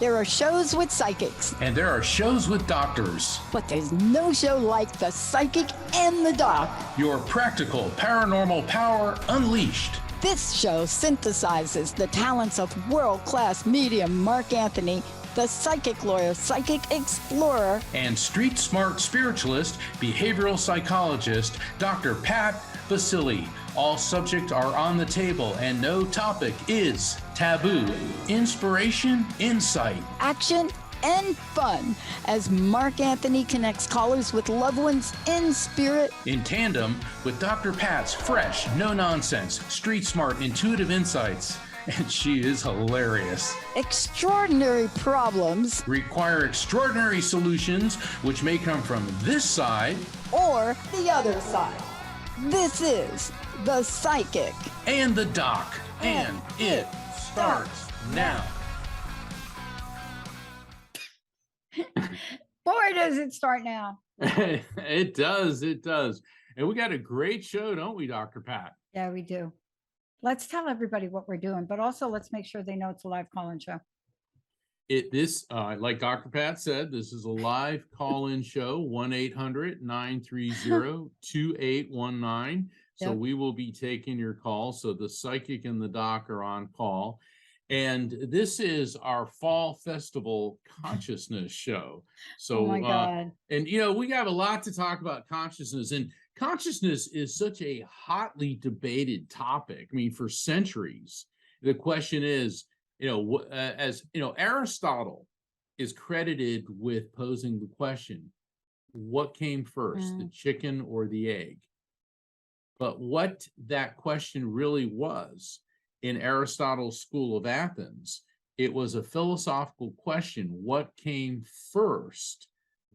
There are shows with psychics. And there are shows with doctors. But there's no show like The Psychic and the Doc. Your practical paranormal power unleashed. This show synthesizes the talents of world-class medium Mark Anthony, the psychic lawyer, psychic explorer, and street smart spiritualist, behavioral psychologist, Dr. Pat Baccili. All subjects are on the table and no topic is taboo. Inspiration, insight, action, and fun as Mark Anthony connects callers with loved ones in spirit. In tandem with Dr. Pat's fresh, no-nonsense, street smart, intuitive insights. And she is hilarious. Extraordinary problems require extraordinary solutions, which may come from this side or the other side. This is The Psychic and the Doc, and it starts now. Boy, does it start now. It does. And we got a great show, don't we, Dr. Pat? Yeah, we do. Let's tell everybody what we're doing, but also let's make sure they know it's a live call-in show. Like Dr. Pat said, this is a live call-in show, 1-800-930-2819. So we will be taking your call. So the Psychic and the Doc are on call. And this is our Fall Festival Consciousness show. So, oh my God. And, you know, we have a lot to talk about consciousness. And consciousness is such a hotly debated topic. I mean, for centuries, the question is, Aristotle is credited with posing the question, what came first, the chicken or the egg? But what that question really was in Aristotle's school of Athens, it was a philosophical question. What came first,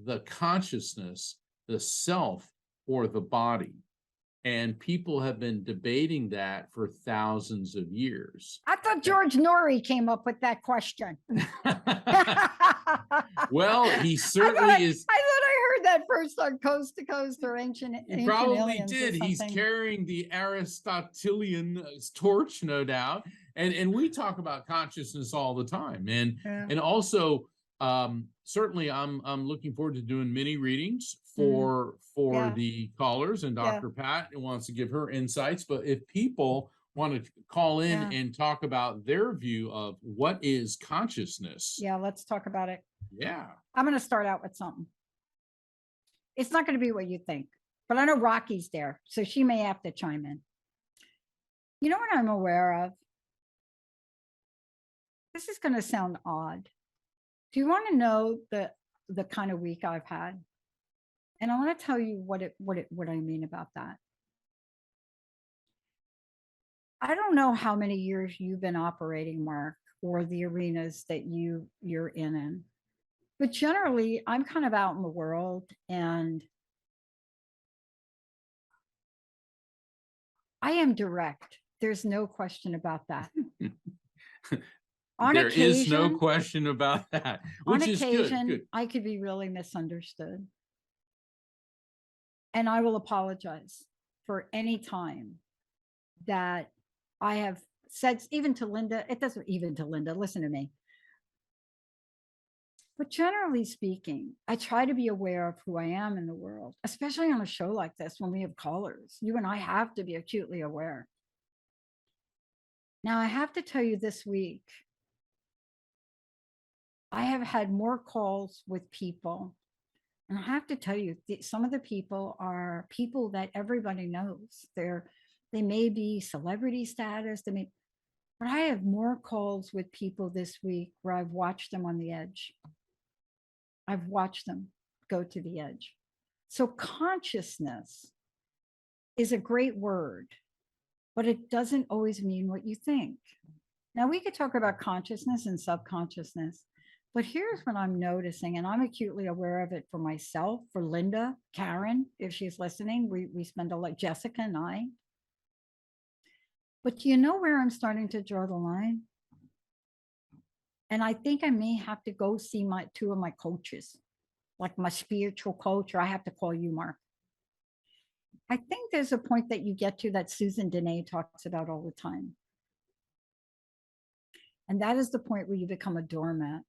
the consciousness, the self, or the body? And people have been debating that for thousands of years. I thought George Norrie came up with that question. Well, he certainly is. I thought I heard that first on Coast to Coast or Ancient He probably did. He's carrying the Aristotelian torch, no doubt. And we talk about consciousness all the time. And also, certainly I'm looking forward to doing mini readings for the callers, and Dr. Pat wants to give her insights. But if people want to call in and talk about their view of what is consciousness. Yeah, let's talk about it. Yeah. I'm going to start out with something. It's not going to be what you think, but I know Rocky's there, so she may have to chime in. You know what I'm aware of? This is going to sound odd. Do you want to know the kind of week I've had? And I want to tell you what I mean about that. I don't know how many years you've been operating, Mark, or the arenas that you're in. But generally, I'm kind of out in the world, and I am direct. There's no question about that. There is no question about that. Which is good. I could be really misunderstood. And I will apologize for any time that I have said, even to Linda, listen to me. But generally speaking, I try to be aware of who I am in the world, especially on a show like this when we have callers. You and I have to be acutely aware. Now, I have to tell you, this week, I have had more calls with people. And I have to tell you, some of the people are people that everybody knows. They may be celebrity status, but I have more calls with people this week where I've watched them on the edge. I've watched them go to the edge. So consciousness is a great word, but it doesn't always mean what you think. Now, we could talk about consciousness and subconsciousness, but here's what I'm noticing, and I'm acutely aware of it for myself, for Linda, Karen, if she's listening. We spend a lot, Jessica and I. But do you know where I'm starting to draw the line? And I think I may have to go see two of my coaches, like my spiritual coach, or I have to call you Mark. I think there's a point that you get to that Susan Dene talks about all the time. And that is the point where you become a doormat.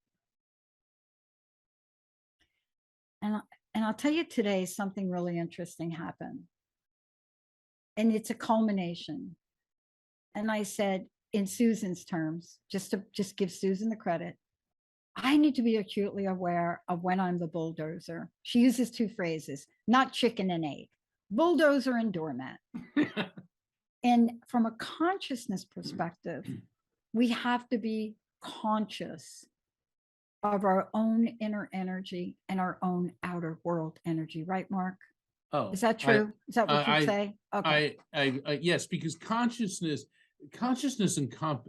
And I'll tell you today, something really interesting happened. And it's a culmination. And I said, in Susan's terms, just to give Susan the credit, I need to be acutely aware of when I'm the bulldozer. She uses two phrases, not chicken and egg, bulldozer and doormat. And from a consciousness perspective, we have to be conscious of our own inner energy and our own outer world energy, right, Mark? Oh, Is that true? Is that what you'd say? Okay. Yes, because consciousness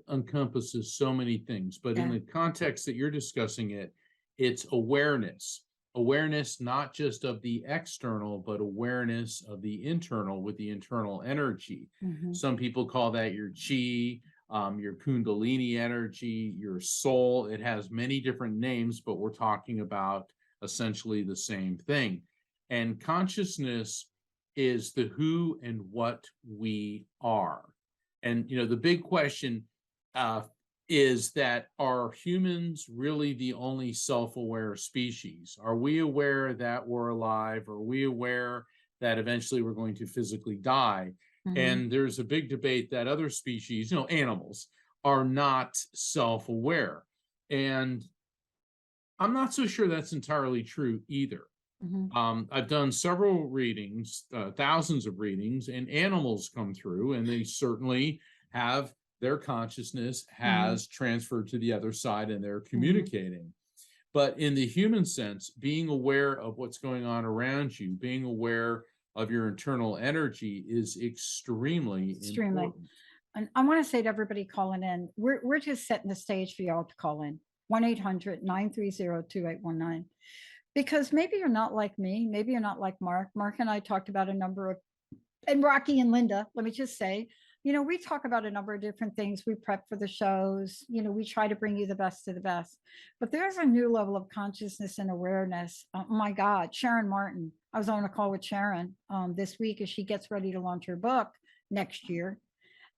encompasses so many things, but in Yeah. the context that you're discussing it, it's awareness. Awareness not just of the external, but awareness of the internal with the internal energy. Mhm. Some people call that your chi, your kundalini energy, your soul. It has many different names, but we're talking about essentially the same thing. And consciousness is the who and what we are. And the big question is that, are humans really the only self-aware species? Are we aware that we're alive? Are we aware that eventually we're going to physically die? Mhm. And there's a big debate that other species, animals, are not self-aware. And I'm not so sure that's entirely true either. Mhm. I've done several readings, thousands of readings, and animals come through, and they certainly have their consciousness has transferred to the other side, and they're communicating. But in the human sense, being aware of what's going on around you, being aware of your internal energy is extremely important. And I want to say to everybody calling in, we're just setting the stage for y'all to call in. 1-800-930-2819. Because maybe you're not like me, maybe you're not like Mark. Mark and I talked about a number of, and Rocky and Linda, let me just say, we talk about a number of different things. We prep for the shows, we try to bring you the best of the best. But there's a new level of consciousness and awareness. Oh my God, Sharon Martin. I was on a call with Sharon this week as she gets ready to launch her book next year.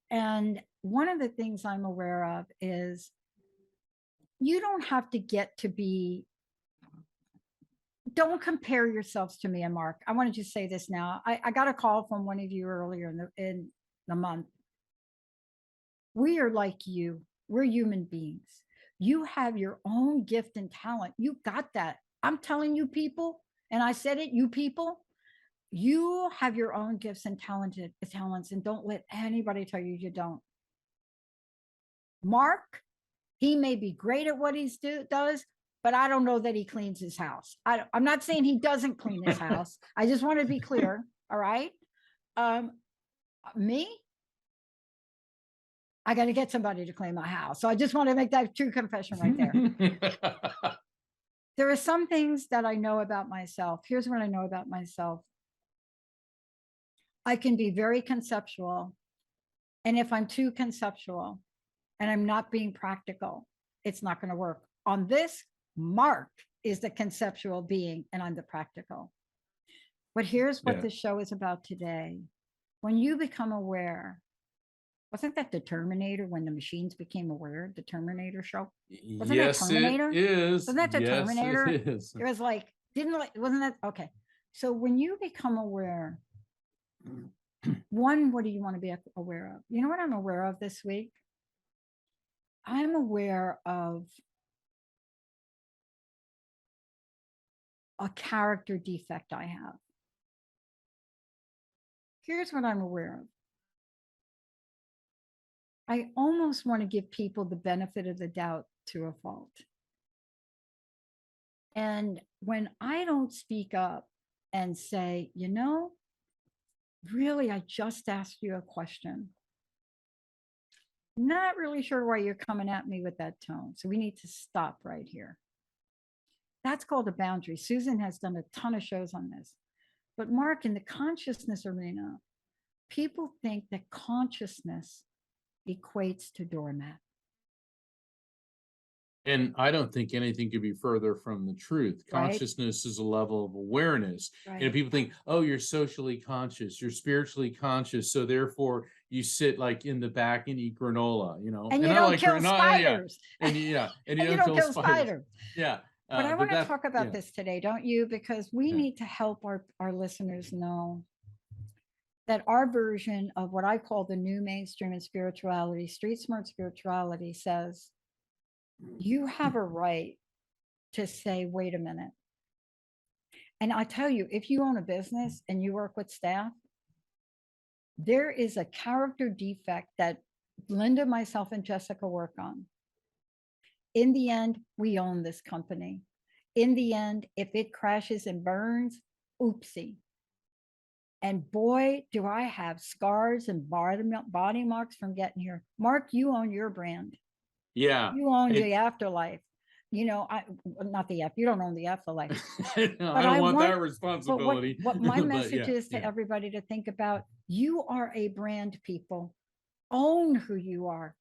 And one of the things I'm aware of is you don't have to get to be, don't compare yourselves to me and Mark. I want to just say this now. I got a call from one of you earlier in the month. We are like you. We're human beings. You have your own gift and talent. You got that. I'm telling you, people, and I said it, you people, you have your own gifts and talents, and don't let anybody tell you you don't. Mark, he may be great at what he does, but I don't know that he cleans his house. I'm not saying he doesn't clean his house. I just want to be clear. All right. Me, I got to get somebody to clean my house. So I just want to make that true confession right there. There are some things that I know about myself. Here's what I know about myself. I can be very conceptual. And if I'm too conceptual and I'm not being practical, it's not going to work. On this, Mark is the conceptual being and I'm the practical. But here's what the show is about today. When you become aware, wasn't that the Terminator when the machines became aware, the Terminator show? Wasn't Yes, that Terminator? it is. Wasn't that the Yes, Terminator? it is. It was like, wasn't that, okay. So when you become aware, one, what do you want to be aware of? You know what I'm aware of this week? I'm aware of a character defect I have. Here's what I'm aware of. I almost want to give people the benefit of the doubt to a fault. And when I don't speak up and say, really, I just asked you a question. Not really sure why you're coming at me with that tone. So we need to stop right here. That's called a boundary. Susan has done a ton of shows on this. But Mark, in the consciousness arena, people think that consciousness equates to doormat. And I don't think anything could be further from the truth. Right. Consciousness is a level of awareness. Right. And people think, oh, you're socially conscious, you're spiritually conscious. So therefore you sit like in the back and eat granola, you know. And you I don't like kill spiders. spiders. And you And you don't kill spiders. Yeah. But I want to that, talk about yeah. this today, don't you? Because we Yeah. need to help our listeners know that our version of what I call the new mainstream in spirituality, street smart spirituality, says you have a right to say, wait a minute. And I tell you, if you own a business and you work with staff, there is a character defect that Linda, myself, and Jessica work on. In the end, we own this company. In the end, if it crashes and burns, oopsie. And boy, do I have scars and body marks from getting here. Mark, you own your brand. Yeah. You own the afterlife. You know, not the you don't own the afterlife. No, I don't want that responsibility. But what my But message is to everybody to think about, you are a brand, people. Own who you are.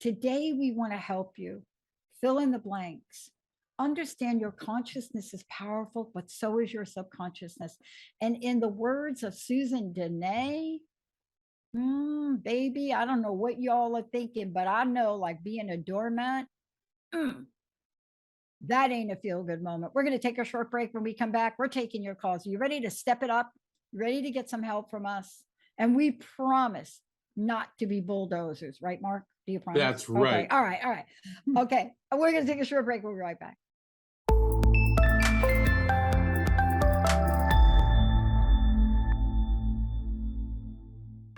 Today, we want to help you. Fill in the blanks. Understand your consciousness is powerful, but so is your subconsciousness. And in the words of Susan Dene, baby, I don't know what y'all are thinking, but I know, like being a doormat, that ain't a feel-good moment. We're going to take a short break. When we come back, we're taking your calls. Are you ready to step it up? Ready to get some help from us? And we promise not to be bulldozers, right, Mark? Do you promise? That's right. Okay. All right. All right. Okay. We're going to take a short break. We'll be right back.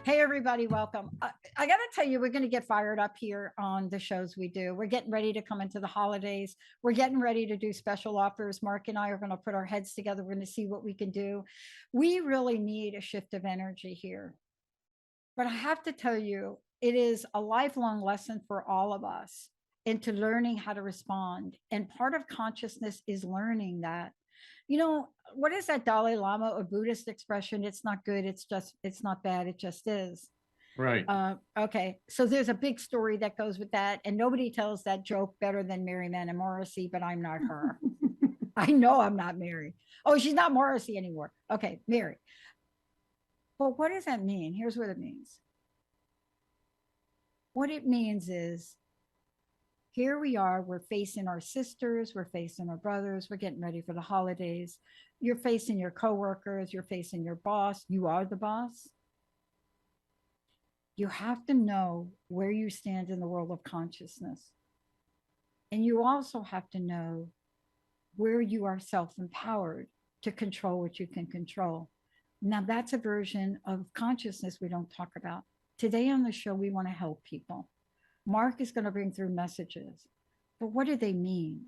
Hey, everybody, welcome. I got to tell you, we're going to get fired up here on the shows we do. We're getting ready to come into the holidays. We're getting ready to do special offers. Mark and I are going to put our heads together. We're going to see what we can do. We really need a shift of energy here. But I have to tell you, it is a lifelong lesson for all of us into learning how to respond. And part of consciousness is learning that. You know, what is that Dalai Lama, a Buddhist expression? It's not good. It's not bad. It just is. Right. Okay. So there's a big story that goes with that. And nobody tells that joke better than Mary Mann Morrissey, but I'm not her. I know I'm not Mary. Oh, she's not Morrissey anymore. Okay, Mary. But what does that mean? Here's what it means. What it means is, here we are, we're facing our sisters, we're facing our brothers, we're getting ready for the holidays. You're facing your coworkers, you're facing your boss. You are the boss. You have to know where you stand in the world of consciousness. And you also have to know where you are self-empowered to control what you can control. Now, that's a version of consciousness we don't talk about. Today on the show, we want to help people. Mark is going to bring through messages, but what do they mean?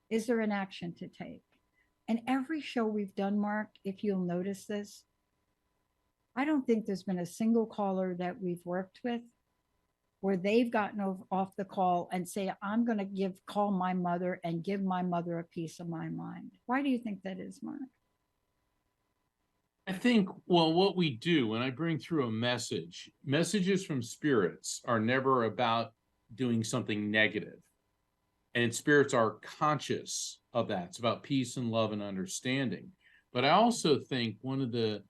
Is there an action to take? And every show we've done, Mark, if you'll notice this, I don't think there's been a single caller that we've worked with where they've gotten off the call and say, I'm going to call my mother and give my mother a piece of my mind. Why do you think that is, Mark? I think, well, what we do when I bring through a message, messages from spirits are never about doing something negative. And spirits are conscious of that. It's about peace and love and understanding. But I also think one of the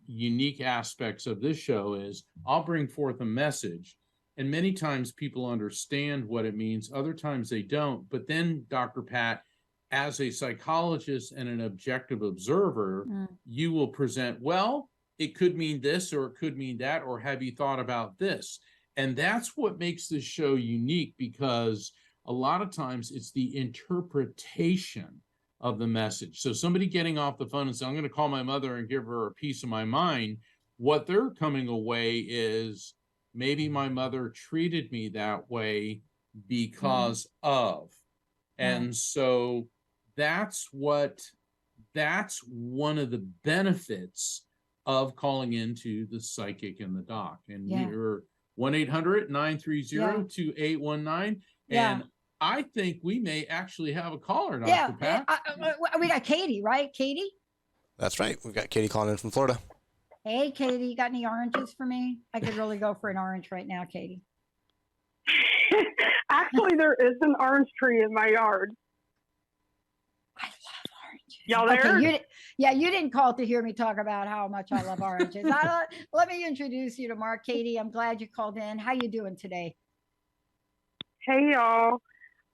unique aspects of this show is I'll bring forth a message, and many times people understand what it means. Other times they don't. But then, Dr. Pat, as a psychologist and an objective observer, you will present, well, it could mean this, or it could mean that, or have you thought about this? And that's what makes this show unique, because a lot of times it's the interpretation of the message. So somebody getting off the phone and saying, I'm going to call my mother and give her a piece of my mind, what they're coming away is, maybe my mother treated me that way because of. And so that's one of the benefits of calling into the psychic and the doc. And we're 1-800-930-2819. And I think we may actually have a caller, Dr. Pat. We got Katie, right? Katie? That's right. We've got Katie calling in from Florida. Hey, Katie, you got any oranges for me? I could really go for an orange right now, Katie. Actually, there is an orange tree in my yard. I love oranges. Y'all there? Okay, you didn't call to hear me talk about how much I love oranges. Let me introduce you to Mark. Katie, I'm glad you called in. How you doing today? Hey, y'all.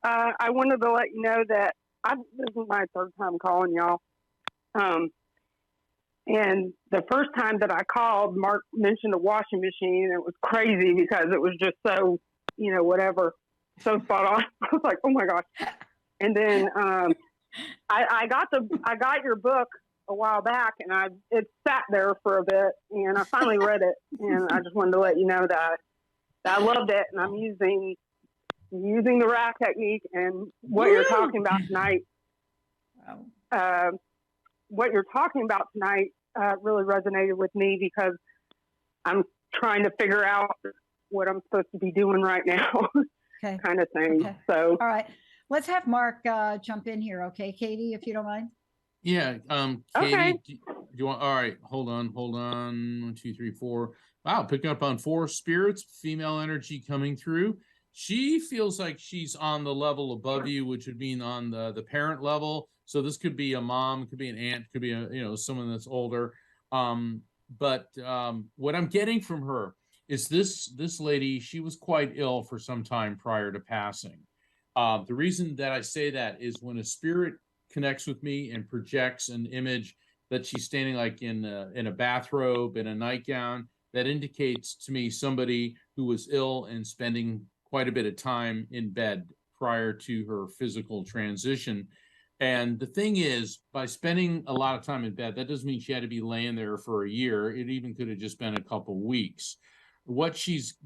I wanted to let you know that this is my third time calling y'all. And the first time that I called, Mark mentioned a washing machine. It was crazy because it was just so, whatever, so spot on. I was like, oh my gosh. And then I got your book a while back, and it sat there for a bit, and I finally read it, and I just wanted to let you know that I loved it, and I'm using the RAF technique, and what you're talking about tonight. What you're talking about tonight really resonated with me because I'm trying to figure out what I'm supposed to be doing right now, Okay. kind of thing. Okay. So, All right. Let's have Mark jump in here, okay, Katie, if you don't mind. Yeah, Katie, Okay. do you want, all right, hold on. 1, 2, 3, 4. Wow, picking up on 4 spirits, female energy coming through. She feels like she's on the level above you, which would mean on the parent level. So this could be a mom, could be an aunt, could be someone that's older. But what I'm getting from her is this lady, she was quite ill for some time prior to passing. The reason that I say that is when a spirit connects with me and projects an image that she's standing like in a bathrobe, in a nightgown, that indicates to me somebody who was ill and spending quite a bit of time in bed prior to her physical transition. And the thing is, by spending a lot of time in bed, that doesn't mean she had to be laying there for a year. It even could have just been a couple weeks. What she's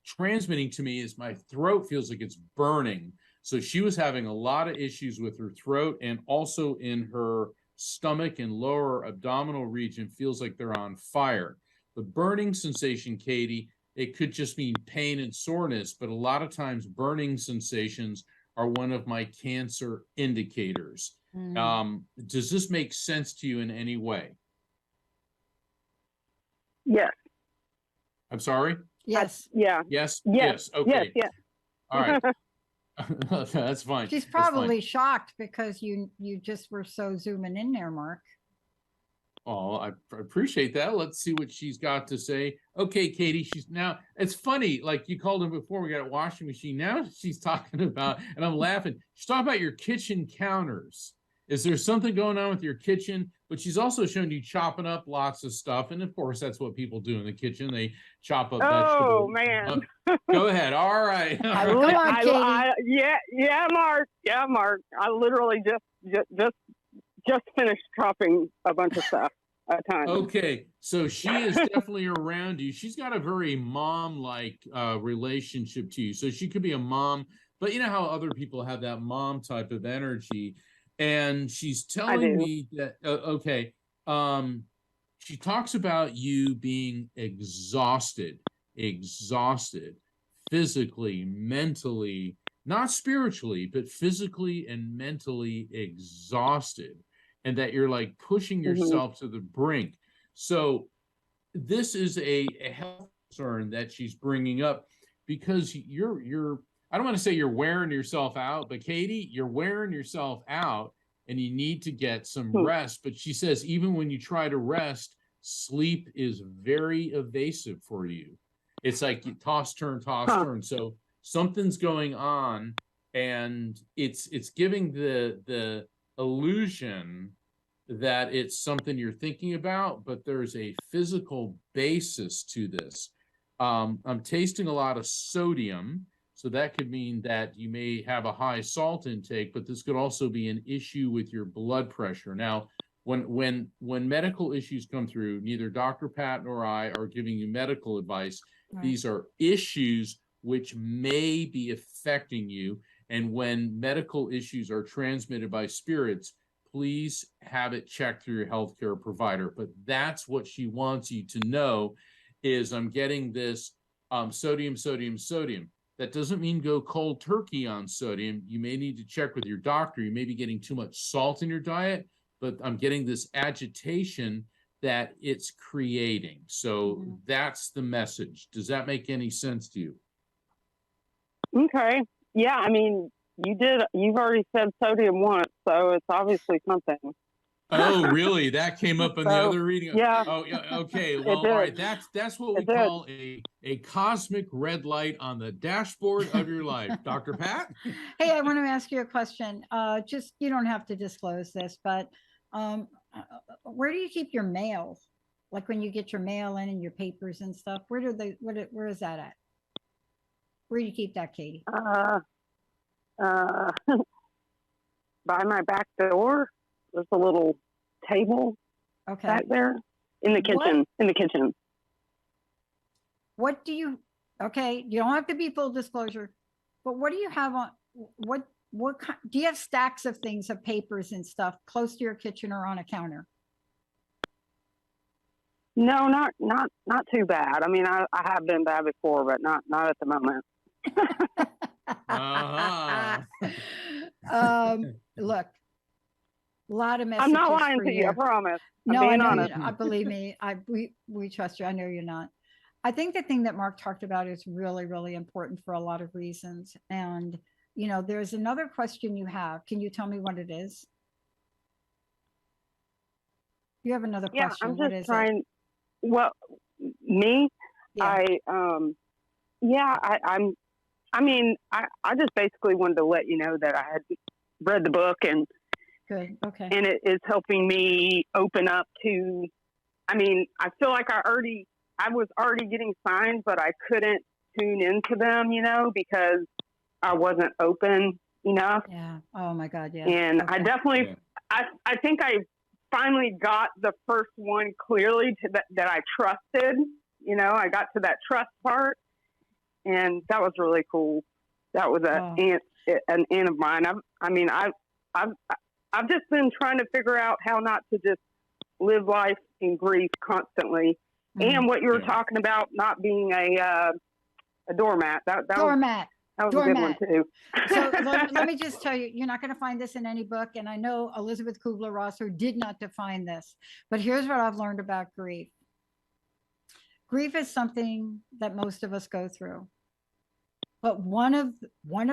transmitting to me is my throat feels like it's burning. So she was having a lot of issues with her throat, and also in her stomach and lower abdominal region feels like they're on fire. The burning sensation, Katie, it could just mean pain and soreness, but a lot of times burning sensations are one of my cancer indicators. Does this make sense to you in any way? yes. I'm sorry? Yes. Yeah. Yes? Yes. Okay. Yes. All right. That's fine. She's That's fine. probably shocked because you just were so zooming in there, Mark. Oh, I appreciate that. Let's see what she's got to say. Okay, Katie, she's now, it's funny, like you called her before, we got a washing machine. Now she's talking about, and I'm laughing, she's talking about your kitchen counters. Is there something going on with your kitchen? But she's also showing you chopping up lots of stuff. And of course, that's what people do in the kitchen. They chop up vegetables. Oh, man. Go ahead. All right. Come on, Katie. Mark. Yeah, Mark. I literally just finished chopping a bunch of stuff at a time. Okay, so she is definitely around you. She's got a very mom-like relationship to you. So she could be a mom, but you know how other people have that mom type of energy. And she's telling me that, she talks about you being exhausted, physically, mentally, not spiritually, but physically and mentally exhausted. And that you're like pushing yourself to the brink. So this is a health concern that she's bringing up because you're I don't want to say you're wearing yourself out, but Katie, you're wearing yourself out and you need to get some rest. But she says even when you try to rest, sleep is very evasive for you. It's like you toss, turn, turn. So something's going on, and it's giving the illusion that it's something you're thinking about, but there's a physical basis to this. I'm tasting a lot of sodium, so that could mean that you may have a high salt intake, but this could also be an issue with your blood pressure. Now, when medical issues come through, neither Dr. Pat nor I are giving you medical advice. Right. These are issues which may be affecting you. And when medical issues are transmitted by spirits, please have it checked through your healthcare provider. But that's what she wants you to know is I'm getting this sodium. That doesn't mean go cold turkey on sodium. You may need to check with your doctor. You may be getting too much salt in your diet, but I'm getting this agitation that it's creating. So that's the message. Does that make any sense to you? Okay. Yeah, I mean, you've already said sodium once, so it's obviously something. Oh, really? That came up in the So, other reading? yeah, Oh, yeah, okay. it Well, all right. did. That's what we It did. call a cosmic red light on the dashboard of your life. Dr. Pat? Hey, I want to ask you a question. Just you don't have to disclose this, but where do you keep your mail? Like when you get your mail in and your papers and stuff, where is that at? Where do you keep that, Katie? Uh, by my back door, there's a little table Okay. back there in the What? kitchen. In the kitchen. What do you, okay, you don't have to be full disclosure, but what do you have on, what kind, do you have stacks of things of papers and stuff close to your kitchen or on a counter? No, not too bad. I mean, I have been bad before, but not at the moment. Uh-huh. Look, a lot of I'm messages not lying for to you. I promise. I'm No, I being know honest. you. I believe me. We trust you. I know you're not. I think the thing that Mark talked about is really, really important for a lot of reasons. And there's another question you have. Can you tell me what it is? You have another Yeah, question. I'm What just is it? trying. Well, me, Yeah. I mean, I just basically wanted to let you know that I had read the book Good. Okay. and it is helping me open up to. I mean, I feel like I was already getting signs, but I couldn't tune into them, because I wasn't open enough. Yeah. Oh my God. Yeah. And Okay. I definitely, Yeah. I think I finally got the first one clearly that I trusted. I got to that trust part, and that was really cool. That was an aunt of mine. I've just been trying to figure out how not to just live life in grief constantly. Mhm. And what you were Yeah. talking about, not being a doormat. That Doormat. was a good one Doormat. too. So let me just tell you, you're not going to find this in any book. And I know Elizabeth Kubler-Rosser did not define this, but here's what I've learned about grief. Grief is something that most of us go through. But one of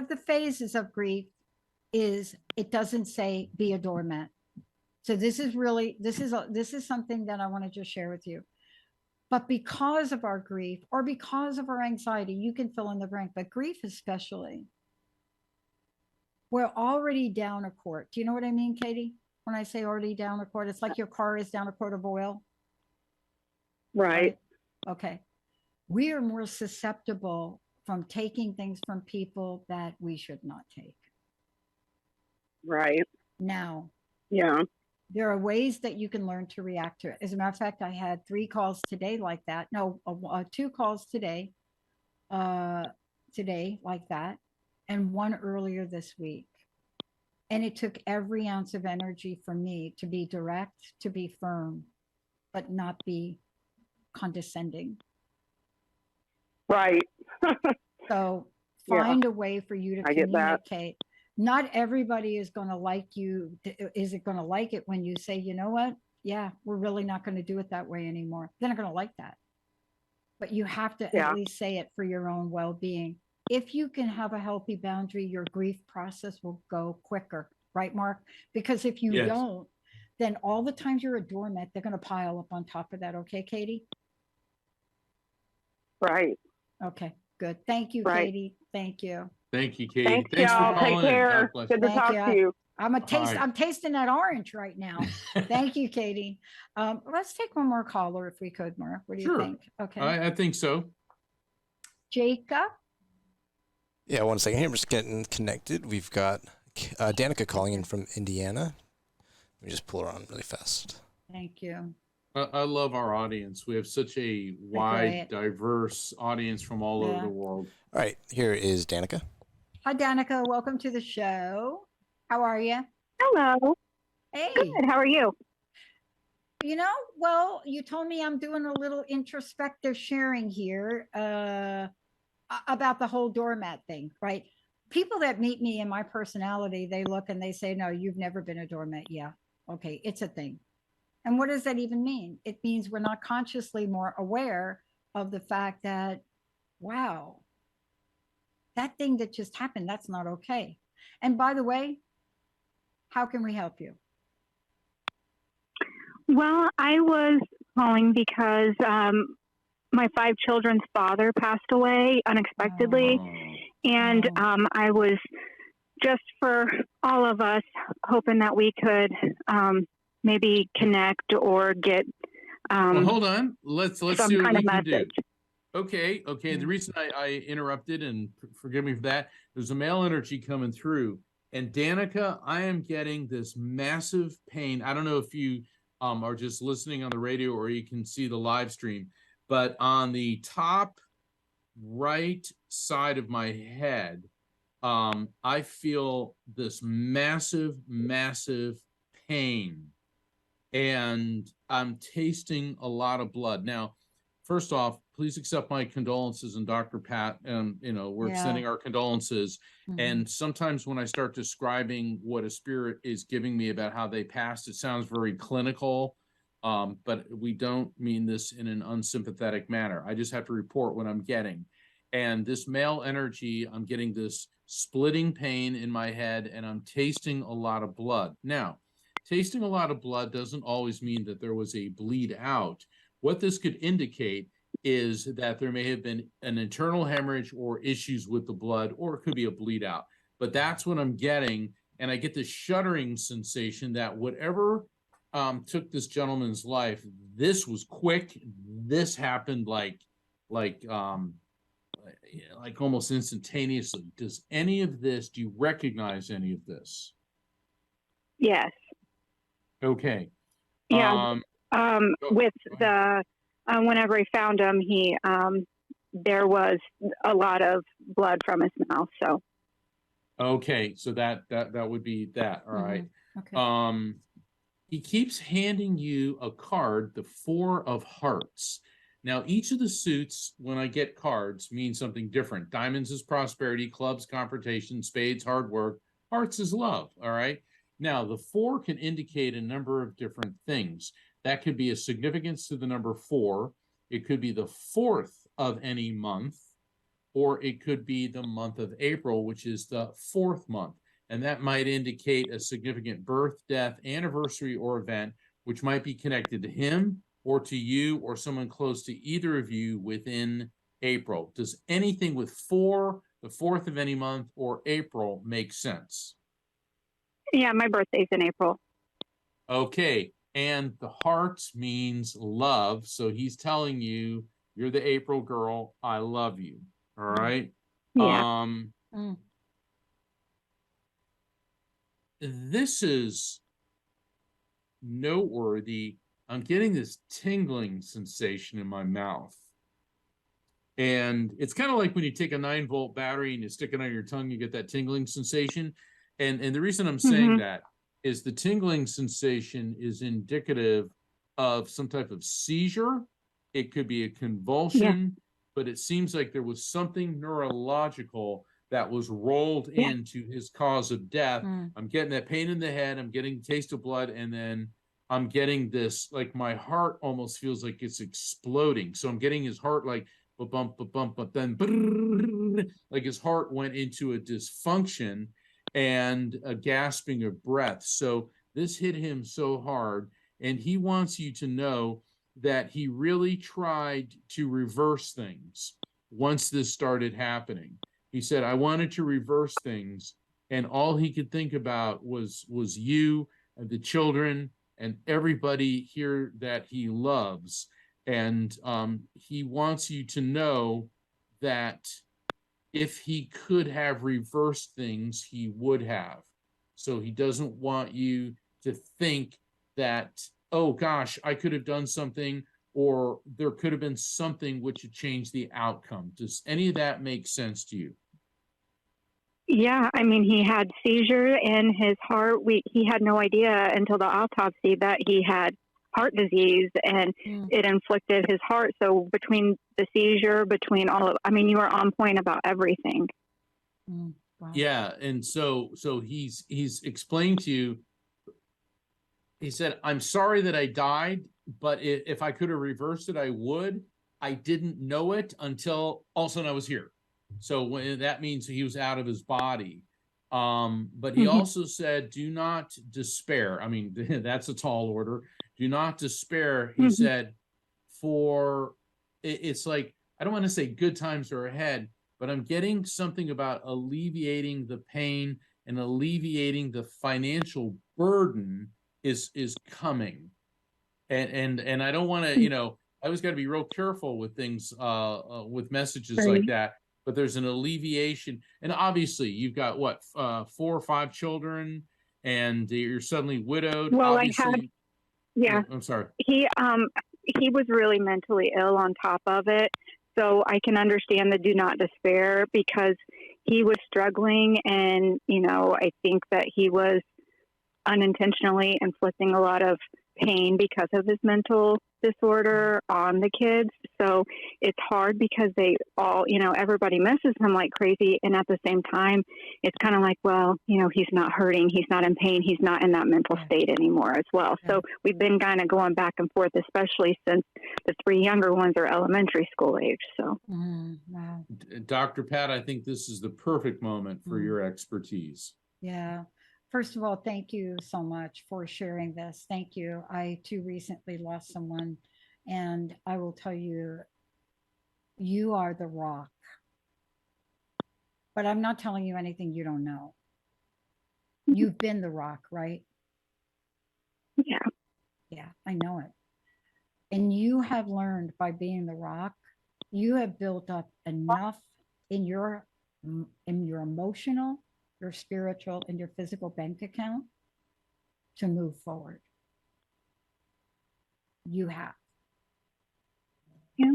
the phases of grief is it doesn't say be a doormat. So this is something that I want to just share with you. But because of our grief or because of our anxiety, you can fill in the blank, but grief especially, we're already down a quart. Do you know what I mean, Katie? When I say already down a quart, it's like your car is down a quart of oil. Right. Okay. We are more susceptible from taking things from people that we should not take. Right. Now, Yeah. there are ways that you can learn to react to it. As a matter of fact, I had 3 calls today like that. No, 2 calls today like that, and 1 earlier this week. And it took every ounce of energy for me to be direct, to be firm, but not be condescending. Right. So Yeah. find a way for you to I get that. communicate. Not everybody is going to like you. Is it going to like it when you say, you know what? Yeah, we're really not going to do it that way anymore. They're not going to like that. But you have to Yeah. at least say it for your own well-being. If you can have a healthy boundary, your grief process will go quicker. Right, Mark? Because if you Yes. don't, then all the times you're a doormat, they're going to pile up on top of that. Okay, Katie? Right. Okay, good. Thank you, Right. Katie. Thank you. Thank you, Katie. Thanks, Thanks for y'all. Take calling in. care. God bless Good to Thank talk you. to you. right. I'm tasting that orange right now. Thank you, Katie. Let's take one more caller if we could, Mark. What do you Sure. think? Okay. I think so. Jacob. Yeah, 1 second here. I'm just getting connected. We've got Danica calling in from Indiana. Let me just pull her on really fast. Thank you. I love our audience. We have such a wide, quiet. diverse audience from all over Yeah. the world. All right, here is Danica. Hi, Danica. Welcome to the show. How are you? Hello. Hey. Good. How are you? Well, you told me I'm doing a little introspective sharing here about the whole doormat thing, right? People that meet me and my personality, they look and they say, no, you've never been a doormat. Yeah. Okay. It's a thing. And what does that even mean? It means we're not consciously more aware of the fact that, wow, that thing that just happened, that's not okay. And by the way, how can we help you? Well, I was calling because my 5 children's father passed away unexpectedly. And I was just for all of us hoping that we could maybe connect or get Well, hold on. Let's some see what kind we of can do. message. Okay. The reason I interrupted, and forgive me for that, there's a male energy coming through. And Danica, I am getting this massive pain. I don't know if you are just listening on the radio or you can see the live stream, but on the top right side of my head, I feel this massive, massive pain. And I'm tasting a lot of blood. Now, first off, please accept my condolences, and Dr. Pat, we're extending our condolences. And sometimes when I start describing what a spirit is giving me about how they passed, it sounds very clinical, but we don't mean this in an unsympathetic manner. I just have to report what I'm getting. And this male energy, I'm getting this splitting pain in my head, and I'm tasting a lot of blood. Now, tasting a lot of blood doesn't always mean that there was a bleed out. What this could indicate is that there may have been an internal hemorrhage or issues with the blood, or it could be a bleed out. But that's what I'm getting. And I get this shuddering sensation that whatever took this gentleman's life, this was quick. This happened like almost instantaneously. Do you recognize any of this? Yes. Okay. Yeah. With the whenever he found him, there was a lot of blood from his mouth. So. Okay, so that would be that. All right. Okay. He keeps handing you a card, the 4 of Hearts. Now, each of the suits, when I get cards, means something different. Diamonds is prosperity, clubs, confrontation, spades, hard work, hearts is love. All right. Now, the 4 can indicate a number of different things. That could be a significance to the number 4. It could be the 4th of any month, or it could be the month of April, which is the 4th month. And that might indicate a significant birth, death, anniversary, or event, which might be connected to him or to you or someone close to either of you within April. Does anything with 4, the 4th of any month, or April make sense? Yeah, my birthday's in April. Okay, and the hearts means love. So he's telling you, you're the April girl. I love you. All right. Yeah. This is noteworthy. I'm getting this tingling sensation in my mouth. And it's kind of like when you take a 9-volt battery and you stick it on your tongue, you get that tingling sensation. And the reason I'm saying that is the tingling sensation is indicative of some type of seizure. It could be a convulsion, but it seems like there was something neurological that was rolled into his cause of death. I'm getting that pain in the head. I'm getting taste of blood. And then I'm getting this, like my heart almost feels like it's exploding. So I'm getting his heart like ba-bump, ba-bump, but then like his heart went into a dysfunction and a gasping of breath. So this hit him so hard, and he wants you to know that he really tried to reverse things once this started happening. He said, I wanted to reverse things, and all he could think about was you and the children and everybody here that he loves. And he wants you to know that if he could have reversed things, he would have. So he doesn't want you to think that, oh gosh, I could have done something, or there could have been something which would change the outcome. Does any of that make sense to you? Yeah, I mean, he had seizure in his heart. He had no idea until the autopsy that he had heart disease, and it inflicted his heart. So between the seizure, between all of, I mean, you were on point about everything. Wow. Yeah, and so he's explained to you. He said, I'm sorry that I died, but if I could have reversed it, I would. I didn't know it until all of a sudden I was here. So when that means he was out of his body. But he also said, do not despair. I mean, that's a tall order. Do not despair. He said, it's like, I don't want to say good times are ahead, but I'm getting something about alleviating the pain and alleviating the financial burden is coming. And I don't want to, I always got to be real careful with things, with messages like that. But there's an alleviation, and obviously you've got what, 4 or 5 children, and you're suddenly widowed. Well, Obviously, I'm sorry. He was really mentally ill on top of it, so I can understand the do not despair, because he was struggling, and I think that he was unintentionally inflicting a lot of pain because of his mental disorder on the kids. So it's hard because they all, everybody misses him like crazy. And at the same time, it's kind of like, well, he's not hurting. He's not in pain. He's not in that mental state anymore as well. So we've been kind of going back and forth, especially since the 3 younger ones are elementary school age. So, wow. Dr. Pat, I think this is the perfect moment for your expertise. Yeah. First of all, thank you so much for sharing this. Thank you. I too recently lost someone, and I will tell you, you are the rock. But I'm not telling you anything you don't know. You've been the rock, right? Yeah. Yeah, I know it. And you have learned by being the rock, you have built up enough in your emotional, your spiritual, and your physical bank account to move forward. You have. Yeah.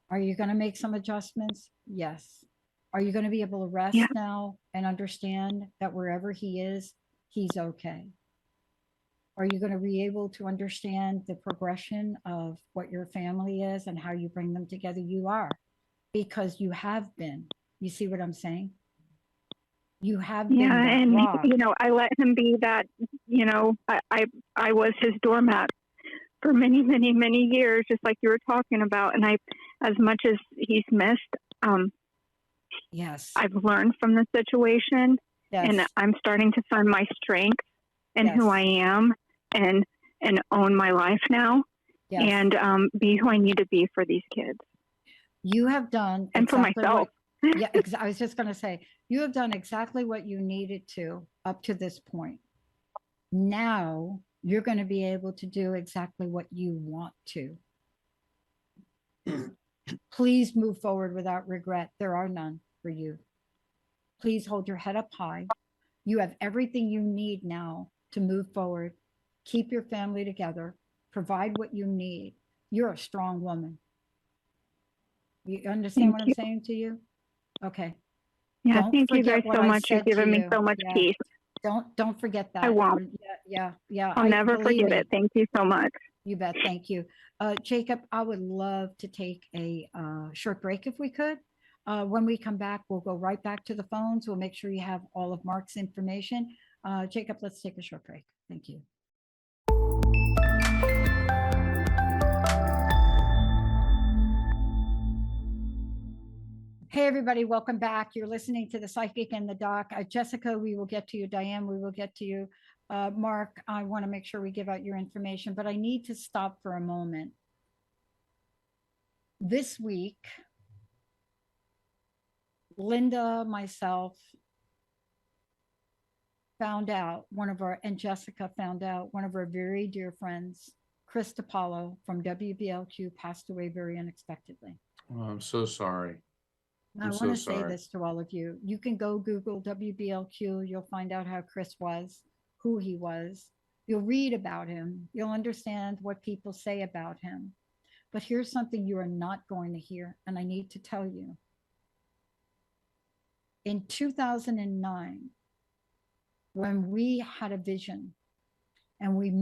Are you going to make some adjustments? Yes. Are you going to be able to rest now and understand that wherever he is, he's okay? Are you going to be able to understand the progression of what your family is and how you bring them together? You are, because you have been. You see what I'm saying? You have been that and rock. I let him be that. I was his doormat for many, many, many years, just like you were talking about. And as much as he's missed, yes, I've learned from the situation, and I'm starting to find my strength in who I am, and own my life now, and be who I need to be for these kids. You have done, and for myself. I was just going to say, you have done exactly what you needed to up to this point. Now you're going to be able to do exactly what you want to. Please move forward without regret. There are none for you. Please hold your head up high. You have everything you need now to move forward. Keep your family together. Provide what you need. You're a strong woman. You understand what I'm saying to you? Okay. Yeah, thank you guys so much. You've given me so much peace. Don't forget that. I won't. Yeah. I'll never forget it. Thank you so much. You bet. Thank you. Jacob, I would love to take a short break if we could. When we come back, we'll go right back to the phones. We'll make sure you have all of Mark's information. Jacob, let's take a short break. Thank you. Hey, everybody, welcome back. You're listening to The Psychic and the Doc. Jessica, we will get to you. Diane, we will get to you. Mark, I want to make sure we give out your information, but I need to stop for a moment. This week, Linda, myself, found out, and Jessica found out, one of our very dear friends, Chris DiPaolo from WBLQ, passed away very unexpectedly. Oh, I'm so sorry. I want to say this to all of you. You can go Google WBLQ. You'll find out how Chris was, who he was. You'll read about him. You'll understand what people say about him. But here's something you are not going to hear, and I need to tell you. In 2009, when we had a vision and we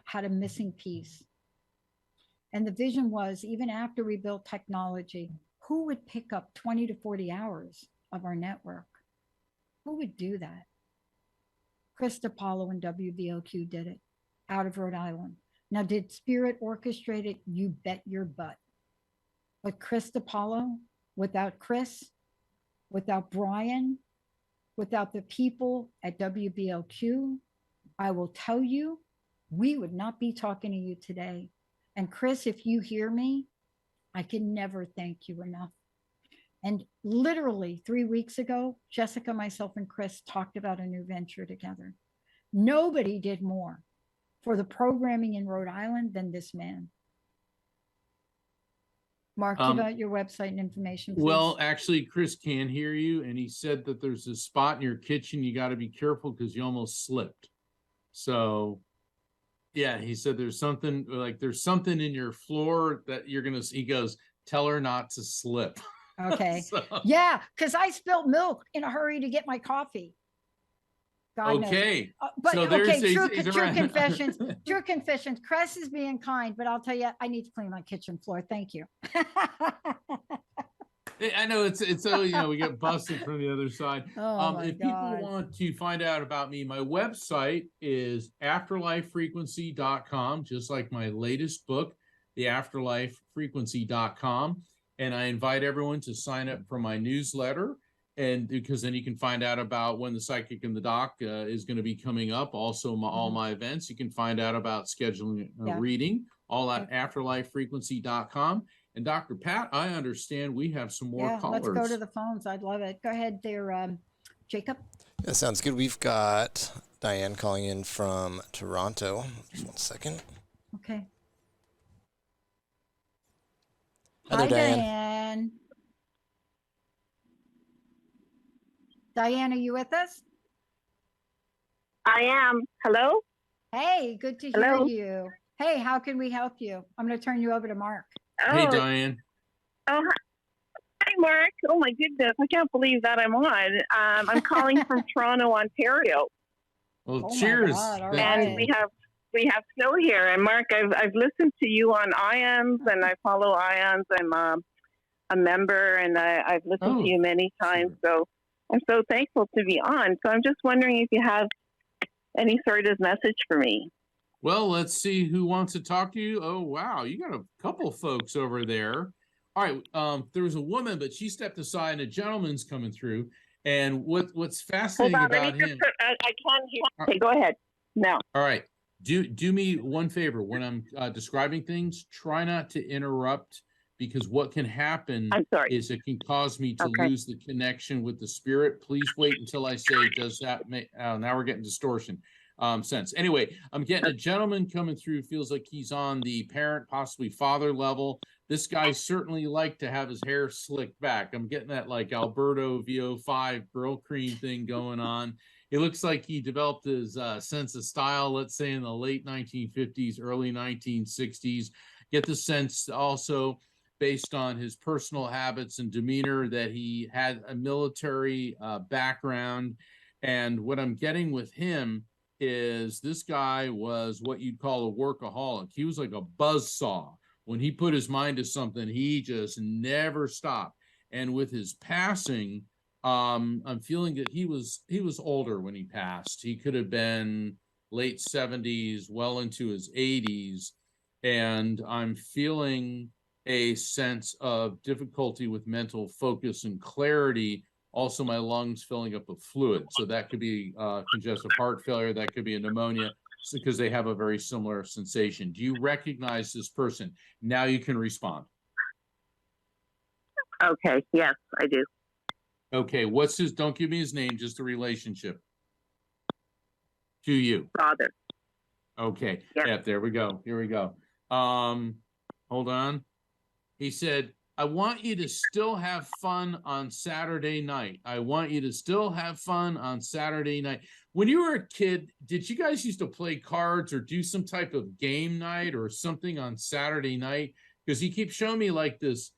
had a missing piece, and the vision was, even after we built technology, who would pick up 20 to 40 hours of our network? Who would do that? Chris DiPaolo and WBLQ did it out of Rhode Island. Now, did Spirit orchestrate it? You bet your butt. But Chris DiPaolo, without Chris, Without Brian, without the people at WBLQ, I will tell you, we would not be talking to you today. And Chris, if you hear me, I can never thank you enough. And literally 3 weeks ago, Jessica, myself, and Chris talked about a new venture together. Nobody did more for the programming in Rhode Island than this man. Mark, give out your website and information, please. Well, actually, Chris can hear you, and he said that there's a spot in your kitchen you got to be careful because you almost slipped. So, yeah, he said there's something in your floor that you're gonna. He goes, tell her not to slip. Okay. So, Yeah, because I spilled milk in a hurry to get my coffee. God knows. okay. But So okay, there's true, he's true around. confessions. True confessions. Chris is being kind, but I'll tell you, I need to clean my kitchen floor. Thank you. I know it's so we get busted from the other side. Oh my If God. people want to find out about me, my website is afterlifefrequency.com, just like my latest book, the afterlifefrequency.com. And I invite everyone to sign up for my newsletter. And because then you can find out about when the Psychic and the Doc is going to be coming up. Also, all my events. You can find out about scheduling a reading, all at afterlifefrequency.com. And Dr. Pat, I understand we have some more callers. Let's go to the phones. I'd love it. Go ahead there, Jacob. That sounds good. We've got Diane calling in from Toronto. Just 1 second. Okay. Hi, Diane. Diane, are you with us? I am. Hello? Hey, good to hear you. Hey, how can we help you? I'm going to turn you over to Mark. Hey, Diane. Oh, hi, Mark. Oh, my goodness. I can't believe that I'm on. I'm calling from Toronto, Ontario. Well, cheers. And we have snow here. And Mark, I've listened to you on IONS, and I follow IONS. I'm a member, and I've listened to you many times. So I'm so thankful to be on. So I'm just wondering if you have any sort of message for me. Well, let's see who wants to talk to you. Oh, wow. You got a couple folks over there. All right. There was a woman, but she stepped aside and a gentleman's coming through. And what's fascinating about him. I can't hear. Okay, go ahead. No. All right. Do me one favor. When I'm describing things, try not to interrupt, because what can happen is it can cause me to lose the connection with the spirit. Please wait until I say, does that make, now we're getting distortion. Sense. Anyway, I'm getting a gentleman coming through, feels like he's on the parent, possibly father level. This guy certainly liked to have his hair slicked back. I'm getting that like Alberto VO5 girl cream thing going on. It looks like he developed his sense of style, let's say in the late 1950s, early 1960s. Get the sense also, based on his personal habits and demeanor, that he had a military background. And what I'm getting with him is this guy was what you'd call a workaholic. He was like a buzzsaw. When he put his mind to something, he just never stopped. And with his passing, I'm feeling that he was older when he passed. He could have been late 70s, well into his 80s. And I'm feeling a sense of difficulty with mental focus and clarity. Also, my lungs filling up with fluid. So that could be congestive heart failure. That could be a pneumonia, because they have a very similar sensation. Do you recognize this person? Now you can respond. Okay. Yes, I do. Okay. What's his, don't give me his name, just a relationship to you. Father. Okay. Yep. Yeah, there we go. Here we go. Hold on. He said, I want you to still have fun on Saturday night. I want you to still have fun on Saturday night. When you were a kid, did you guys used to play cards or do some type of game night or something on Saturday night? Because he keeps showing me like this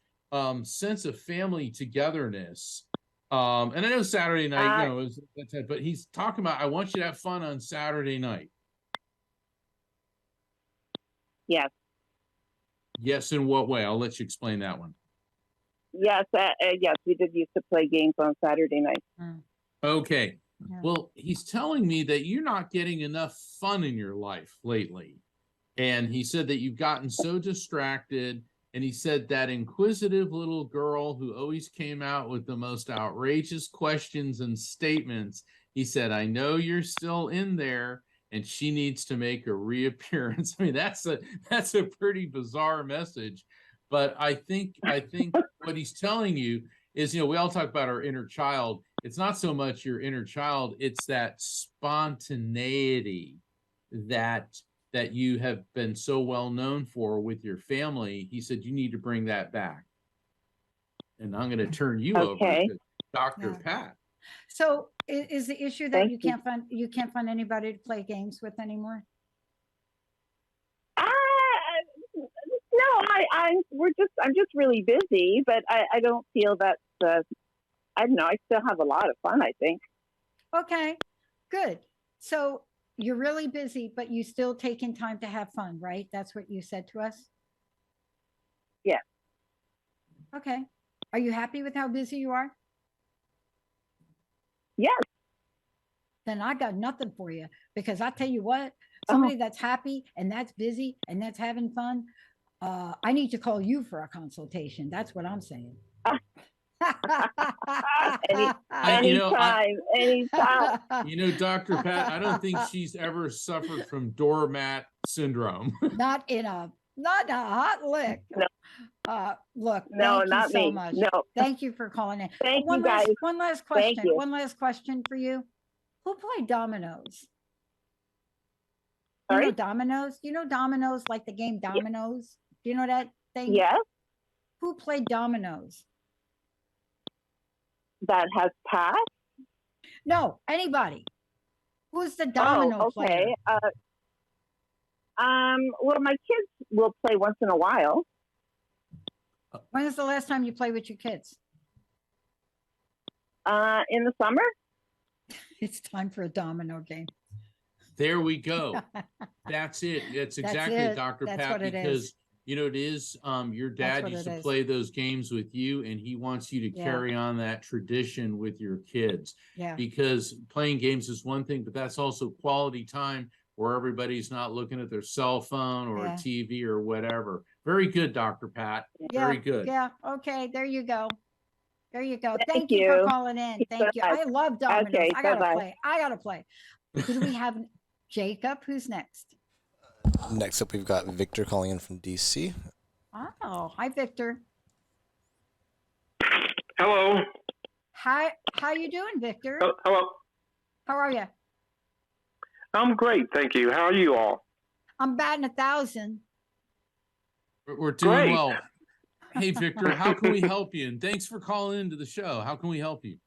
sense of family togetherness. And I know Saturday night, is that type, but he's talking about, I want you to have fun on Saturday night. Yes. Yes, in what way? I'll let you explain that one. Yes, yes, we did used to play games on Saturday night. Okay. Yeah. Well, he's telling me that you're not getting enough fun in your life lately. And he said that you've gotten so distracted And he said that inquisitive little girl who always came out with the most outrageous questions and statements. He said, I know you're still in there and she needs to make a reappearance. I mean, that's a pretty bizarre message. But I think what he's telling you is, we all talk about our inner child. It's not so much your inner child, it's that spontaneity that you have been so well known for with your family. He said you need to bring that back. And I'm going to turn you over to Dr. Pat. So is the issue that you can't find anybody to play games with anymore? No, I'm just really busy, but I don't feel that's I don't know. I still have a lot of fun, I think. Okay, good. So you're really busy, but you still taking time to have fun, right? That's what you said to us? Yeah. Okay. Are you happy with how busy you are? Yes. Then I got nothing for you, because I tell you what, somebody that's happy and that's busy and that's having fun, I need to call you for a consultation. That's what I'm saying. Anytime. Dr. Pat, I don't think she's ever suffered from doormat syndrome. Not in a hot lick. No. Look, no, thank not you so me. much. No. Thank you for calling in. Thank you, guys. One last question. Thank you. One last question for you. Who played dominoes? Sorry? You know dominoes? You know dominoes, like the game dominoes? Do you know that thing? Yes. Who played dominoes? That has passed? No, anybody. Who's the domino player? Well, my kids will play once in a while. When is the last time you played with your kids? In the summer. It's time for a domino game. There we go. That's it. That's exactly it, Dr. Pat, because it is your dad used to play those games with you, and he wants you to carry on that tradition with your kids. Yeah. Because playing games is one thing, but that's also quality time where everybody's not looking at their cell phone or a TV or whatever. Very good, Dr. Pat. Very good. Yeah. Okay. There you go. There you go. Thank you for calling in. Thank you. I love dominoes. Okay, I gotta play. Who do we have? Jacob, who's next? Next up, we've got Victor calling in from DC. Oh, hi, Victor. Hello. Hi, how you doing, Victor? Oh, hello. How are you? I'm great, thank you. How are you all? I'm batting 1,000. We're doing well. Hey, Victor, how can we help you? And thanks for calling into the show. How can we help you?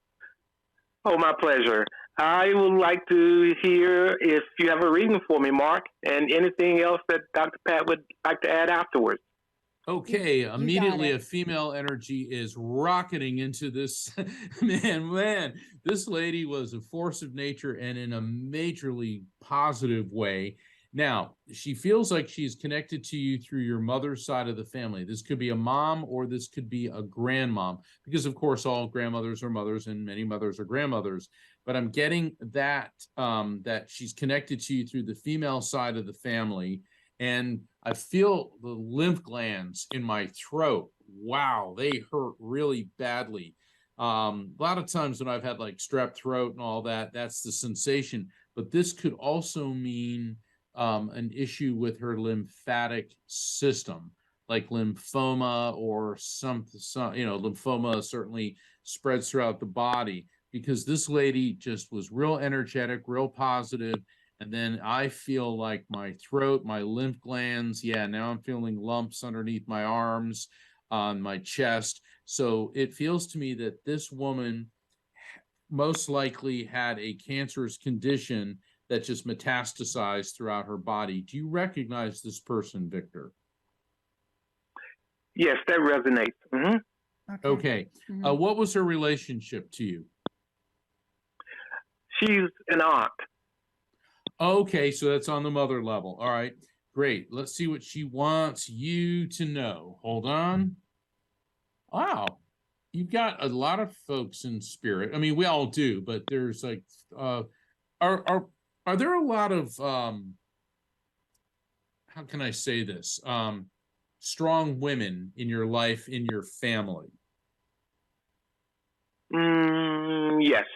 Oh, my pleasure. I would like to hear if you have a reading for me, Mark, and anything else that Dr. Pat would like to add afterwards. Okay, immediately a female energy is rocketing into this. Man, this lady was a force of nature, and in a majorly positive way. Now, she feels like she's connected to you through your mother's side of the family. This could be a mom, or this could be a grandmom, because of course all grandmothers are mothers and many mothers are grandmothers. But I'm getting that that she's connected to you through the female side of the family. And I feel the lymph glands in my throat. Wow, they hurt really badly. A lot of times when I've had like strep throat and all that, that's the sensation. But this could also mean an issue with her lymphatic system, like lymphoma or some lymphoma certainly spreads throughout the body, because this lady just was real energetic, real positive. And then I feel like my throat, my lymph glands, now I'm feeling lumps underneath my arms, on my chest. So it feels to me that this woman most likely had a cancerous condition that just metastasized throughout her body. Do you recognize this person, Victor? Yes, that resonates. Mm-hmm. Okay. Mhm. What was her relationship to you? She's an aunt. Okay, so that's on the mother level. All right, great. Let's see what she wants you to know. Hold on. Wow, you've got a lot of folks in spirit. I mean, we all do, but there's like, are there a lot of how can I say this? strong women in your life, in your family? Yes.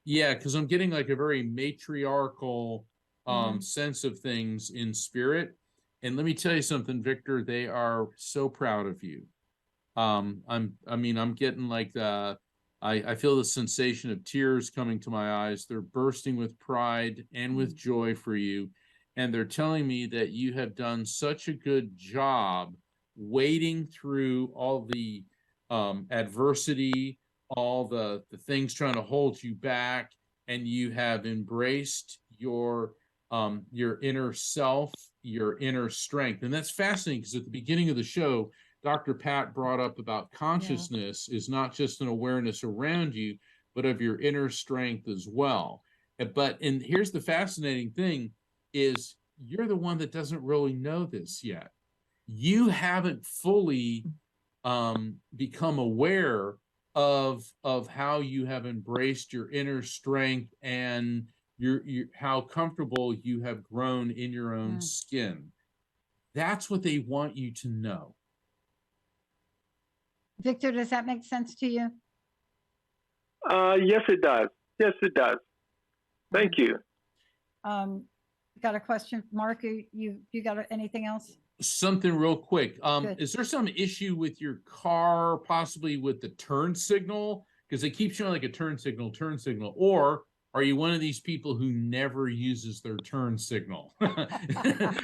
Yeah, because I'm getting like a very matriarchal Mhm. sense of things in spirit. And let me tell you something, Victor, they are so proud of you. I'm getting like I feel the sensation of tears coming to my eyes. They're bursting with pride and with joy for you. And they're telling me that you have done such a good job wading through all the adversity, all the things trying to hold you back, and you have embraced your inner self, your inner strength. And that's fascinating because at the beginning of the show, Dr. Pat brought up about consciousness is not just an awareness around you, but of your inner strength as well. And here's the fascinating thing is you're the one that doesn't really know this yet. You haven't fully become aware of how you have embraced your inner strength and your how comfortable you have grown in your own skin. That's what they want you to know. Victor, does that make sense to you? Yes, it does. Yes, it does. Thank you. Got a question, Mark? You got anything else? Something real quick. Good. Is there some issue with your car, possibly with the turn signal? Because they keep showing like a turn signal, or are you one of these people who never uses their turn signal?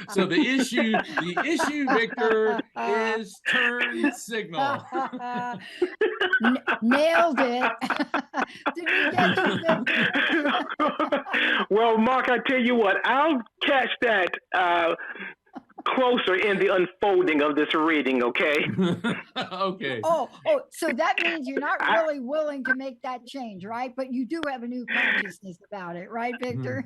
So the issue, Victor, is turn signal. Nailed it. Did we get you, Victor? Well, Mark, I tell you what, I'll catch that closer in the unfolding of this reading, okay? Okay. Oh, so that means you're not really willing to make that change, right? But you do have a new consciousness about it, right, Victor?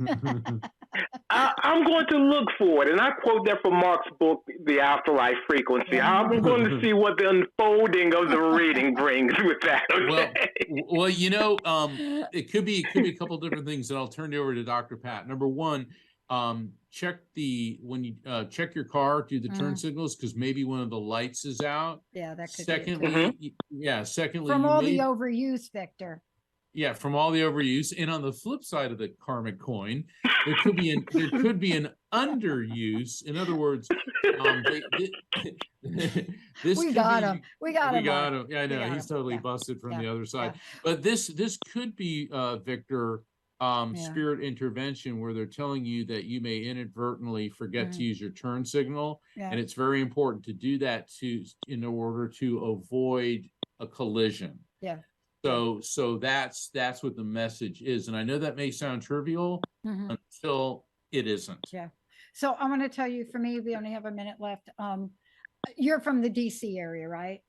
I'm going to look for it, and I quote that from Mark's book, The Afterlife Frequency. I'm going to see what the unfolding of the reading brings with that. Okay? Well, it could be a couple different things, and I'll turn it over to Dr. Pat. Number one, check when you check your car, do the turn signals, because maybe one of the lights is out. Yeah, that could Secondly, secondly, from all the overuse, Victor. Yeah, from all the overuse. And on the flip side of the karmic coin, there could be an underuse. In other words, we got him. We got him. Yeah, I know he's totally busted from the other side. But this could be Victor, spirit intervention, where they're telling you that you may inadvertently forget to use your turn signal, and it's very important to do that in order to avoid a collision. Yeah. So that's what the message is. And I know that may sound trivial until it isn't. Yeah. So I'm going to tell you, for me, we only have a minute left. You're from the DC area, right?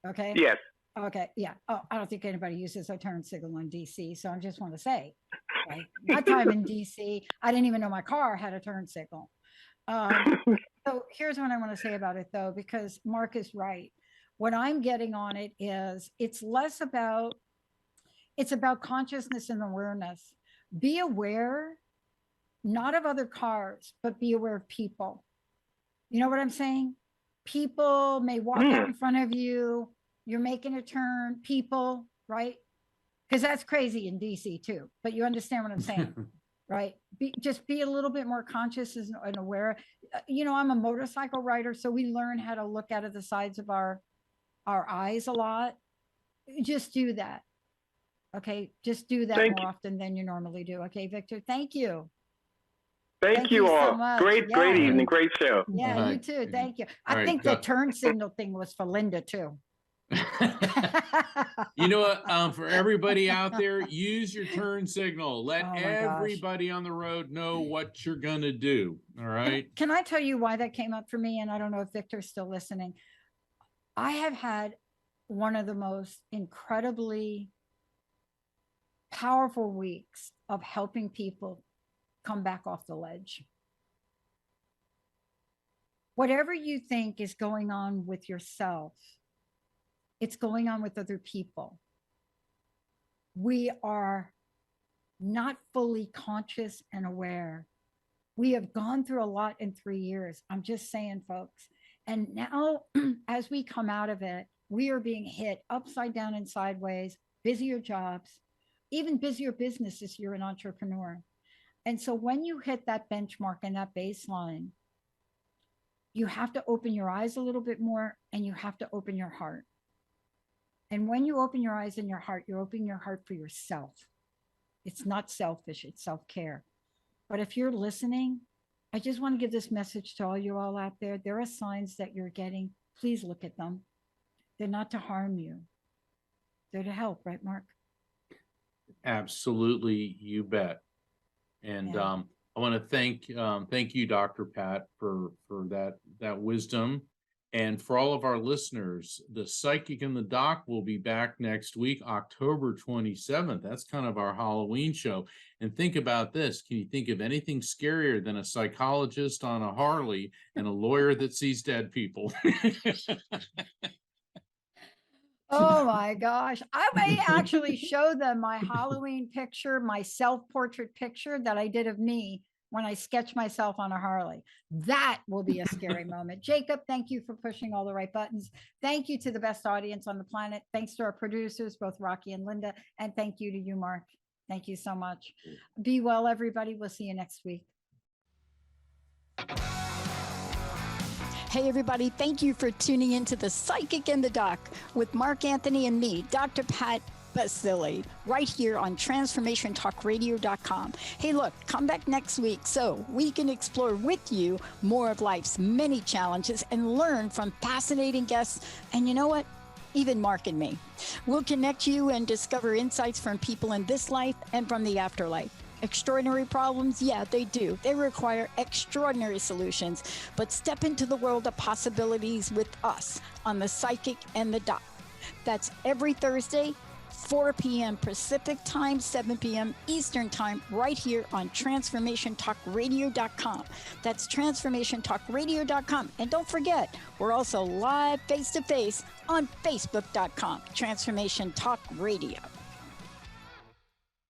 Okay. Yes. Okay. Yeah. Oh, I don't think anybody uses a turn signal in DC. So I just want to say, right? My time in DC, I didn't even know my car had a turn signal. So here's what I want to say about it, though, because Mark is right. What I'm getting on it is it's about consciousness and awareness. Be aware, not of other cars, but be aware of people. You know what I'm saying? People may walk out in front of you. You're making a turn, people, right? Because that's crazy in DC too, but you understand what I'm saying, right? Just be a little bit more conscious and aware. I'm a motorcycle rider, so we learn how to look out of the sides of our eyes a lot. Just do that. Okay. Just do that more often than you normally do. Okay, Victor. Thank you. Thank you all. So much. Great evening. Great show. Yeah, you too. Thank you. I think the turn signal thing was for Linda too. You know what? For everybody out there, use your turn signal. Let everybody on the road know what you're gonna do. All right. Can I tell you why that came up for me? And I don't know if Victor's still listening. I have had one of the most incredibly powerful weeks of helping people come back off the ledge. Whatever you think is going on with yourself, it's going on with other people. We are not fully conscious and aware. We have gone through a lot in 3 years. I'm just saying, folks. And now, as we come out of it, we are being hit upside down and sideways, busier jobs, even busier businesses if you're an entrepreneur. And so when you hit that benchmark and that baseline, you have to open your eyes a little bit more, and you have to open your heart. And when you open your eyes and your heart, you're opening your heart for yourself. It's not selfish, it's self-care. But if you're listening, I just want to give this message to all you all out there. There are signs that you're getting. Please look at them. They're not to harm you. They're to help, right, Mark? Absolutely, you bet. And Yeah. I want to thank you, Dr. Pat, for that wisdom. And for all of our listeners, the Psychic in the Doc will be back next week, October 27th. That's kind of our Halloween show. And think about this. Can you think of anything scarier than a psychologist on a Harley and a lawyer that sees dead people? Oh my gosh. I may actually show them my Halloween picture, my self-portrait picture that I did of me when I sketched myself on a Harley. That will be a scary moment. Jacob, thank you for pushing all the right buttons. Thank you to the best audience on the planet. Thanks to our producers, both Rocky and Linda. And thank you to you, Mark. Thank you so much. Be well, everybody. We'll see you next week. Hey, everybody, thank you for tuning into the Psychic in the Doc with Mark Anthony and me, Dr. Pat Baccili, right here on TransformationTalkRadio.com. Hey, look, come back next week so we can explore with you more of life's many challenges and learn from fascinating guests. And you know what? Even Mark and me. We'll connect you and discover insights from people in this life and from the afterlife. Extraordinary problems? Yeah, they do. They require extraordinary solutions. But step into the world of possibilities with us on the Psychic and the Doc. That's every Thursday, 4 p.m. Pacific time, 7 p.m. Eastern time, right here on TransformationTalkRadio.com. That's TransformationTalkRadio.com. And don't forget, we're also live face-to-face on Facebook.com, Transformation Talk Radio.